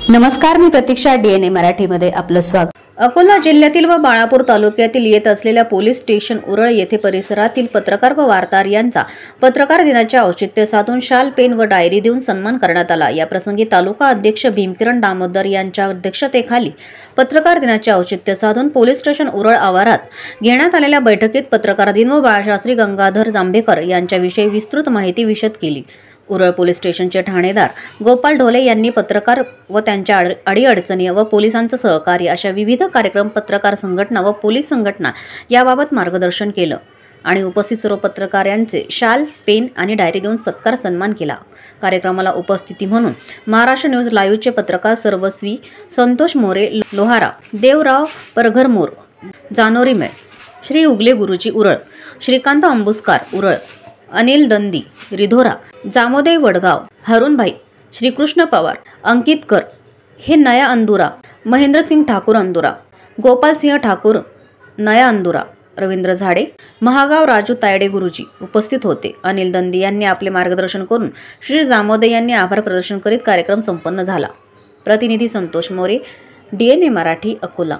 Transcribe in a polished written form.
नमस्कार, मी प्रतीक्षा. DNA मराठीमध्ये आपलं स्वागत. अकोला जिल्ह्यातील व बाळापूर तालुक्यातील येत असलेल्या पोलीस स्टेशन उरळ येथे परिसरातील पत्रकार व वार्ताहर यांचा पत्रकार दिनाचे औचित्य साधून शाल, पेन व डायरी देऊन सन्मान करण्यात आला. या प्रसंगी तालुका अध्यक्ष भीमकिरण दामोदर यांच्या अध्यक्षतेखाली पत्रकार दिनाचे औचित्य साधून पोलीस स्टेशन उरळ आवारात घेण्यात आलेल्या बैठकीत पत्रकार दिन व बाळशास्त्री गंगाधर जांभेकर यांच्याविषयी विस्तृत माहिती विशद केली. उरळ पोलीस स्टेशनचे ठाणेदार गोपाल ढोले यांनी पत्रकार व त्यांच्या अडीअडचणी व पोलिसांचं सहकार्य अशा विविध कार्यक्रम, पत्रकार संघटना व पोलीस संघटना याबाबत मार्गदर्शन केलं आणि उपस्थित सर्व पत्रकारांचे शाल, पेन आणि डायरी देऊन सत्कार सन्मान केला. कार्यक्रमाला उपस्थिती म्हणून महाराष्ट्र न्यूज लाईव्हचे पत्रकार सर्वस्वी संतोष मोरे लोहारा, देवराव परघरमोर जानोरीमेळ, श्री उगले गुरुजी उरळ, श्रीकांत अंबुसकार उरळ, अनिल दंदी रिधोरा, जामोदे वडगाव, हरुणभाई, श्रीकृष्ण पवार, अंकित कर, हे नया अंदुरा, महेंद्रसिंग ठाकूर अंदुरा, गोपालसिंह ठाकूर नया अंदुरा, रवींद्र झाडे, महागाव राजू तायडे गुरुजी उपस्थित होते. अनिल दंदी यांनी आपले मार्गदर्शन करून श्री जामोदे यांनी आभार प्रदर्शन करीत कार्यक्रम संपन्न झाला. प्रतिनिधी संतोष मोरे, DNA मराठी, अकोला.